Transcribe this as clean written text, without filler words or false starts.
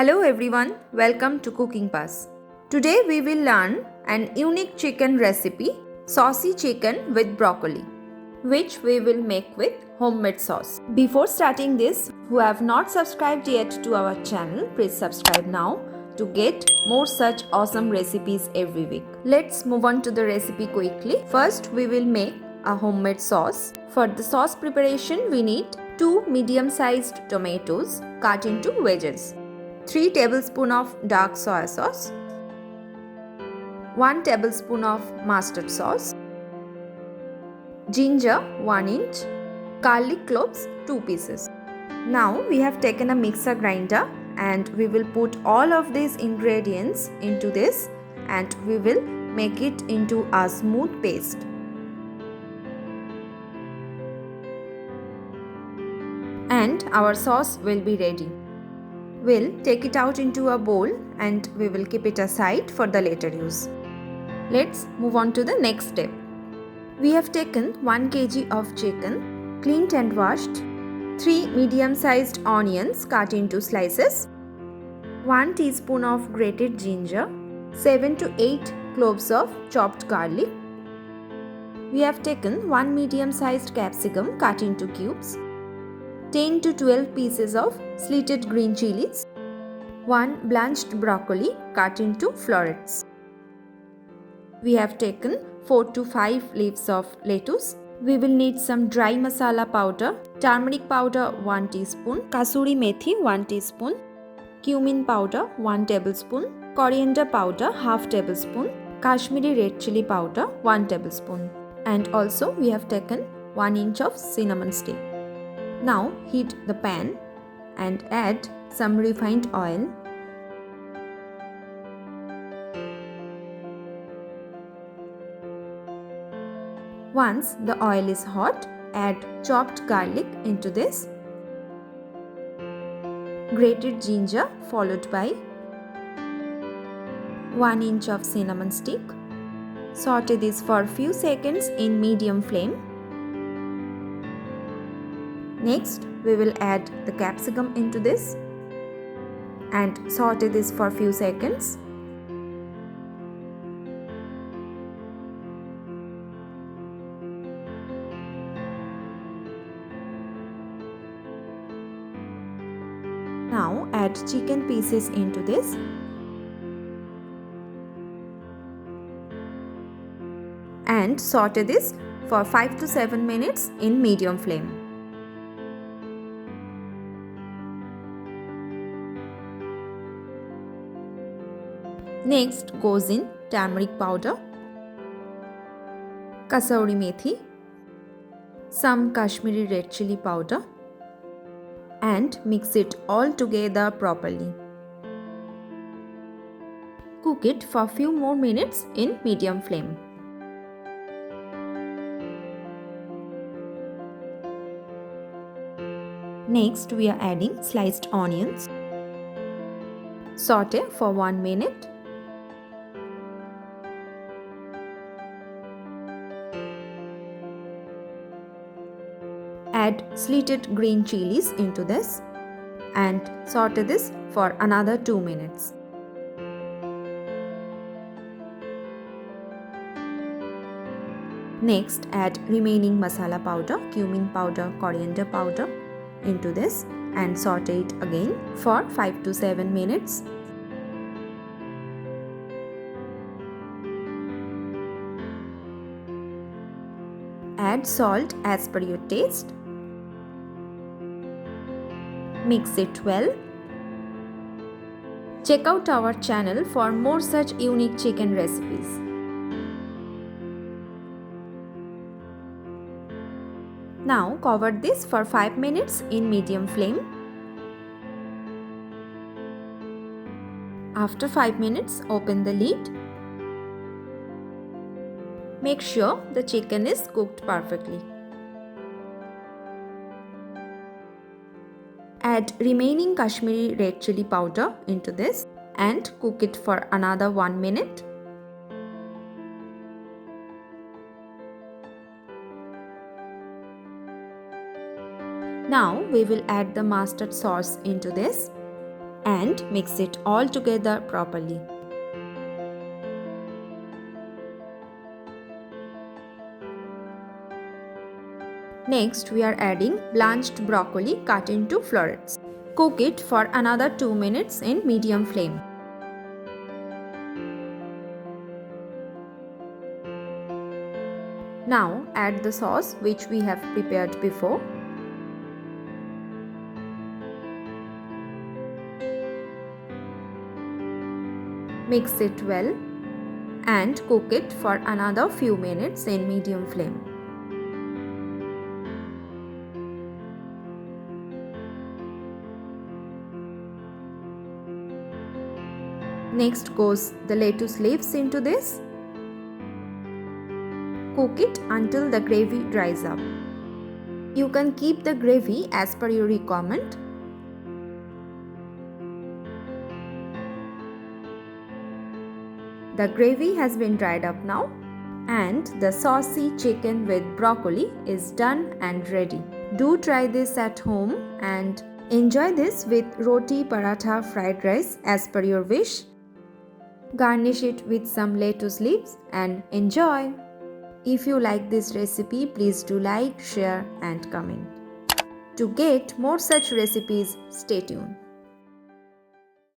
Hello everyone, welcome to Cooking Pass. Today we will learn an unique chicken recipe, saucy chicken with broccoli, which we will make with homemade sauce. Before starting this, who have not subscribed yet to our channel, please subscribe now to get more such awesome recipes every week. Let's move on to the recipe quickly. First, we will make a homemade sauce. For the sauce preparation, we need 2 medium-sized tomatoes cut into wedges, 3 tablespoons of dark soy sauce, 1 tablespoon of mustard sauce, ginger 1 inch, garlic cloves 2 pieces. Now we have taken a mixer grinder and we will put all of these ingredients into this and we will make it into a smooth paste. And our sauce will be ready. We'll take it out into a bowl and we will keep it aside for the later use. Let's move on to the next step. We have taken 1 kg of chicken, cleaned and washed, 3 medium-sized onions cut into slices, 1 teaspoon of grated ginger, 7 to 8 cloves of chopped garlic. We have taken 1 medium-sized capsicum cut into cubes, 10 to 12 pieces of slitted green chilies, 1 blanched broccoli cut into florets. We have taken 4 to 5 leaves of lettuce. We will need some dry masala powder, turmeric powder 1 teaspoon, kasuri methi 1 teaspoon, cumin powder 1 tablespoon, coriander powder half tablespoon, Kashmiri red chili powder 1 tablespoon. And also we have taken 1 inch of cinnamon stick. Now heat the pan and add some refined oil. Once the oil is hot, add chopped garlic into this, grated ginger followed by 1 inch of cinnamon stick. Saute this for a few seconds in medium flame. Next, we will add the capsicum into this and saute this for a few seconds. Now add chicken pieces into this. And saute this for 5 to 7 minutes in medium flame. Next goes in turmeric powder, kasuri methi, some Kashmiri red chili powder and mix it all together properly. Cook it for a few more minutes in medium flame. Next we are adding sliced onions. Saute for 1 minute. Add slitted green chilies into this and saute this for another 2 minutes. Next add remaining masala powder, cumin powder, coriander powder into this and saute it again for 5 to 7 minutes. Add salt as per your taste. Mix it well. Check out our channel for more such unique chicken recipes. Now cover this for 5 minutes in medium flame. After 5 minutes, open the lid. Make sure the chicken is cooked perfectly. Add remaining Kashmiri red chili powder into this and cook it for another 1 minute. Now we will add the mustard sauce into this and mix it all together properly. Next, we are adding blanched broccoli cut into florets. Cook it for another 2 minutes in medium flame. Now add the sauce which we have prepared before. Mix it well and cook it for another few minutes in medium flame. Next goes the lettuce leaves into this. Cook it until the gravy dries up. You can keep the gravy as per your requirement. The gravy has been dried up now and the saucy chicken with broccoli is done and ready. Do try this at home and enjoy this with roti, paratha, fried rice as per your wish. Garnish it with some lettuce leaves and enjoy. If you like this recipe, please do like, share and comment. To get more such recipes, stay tuned.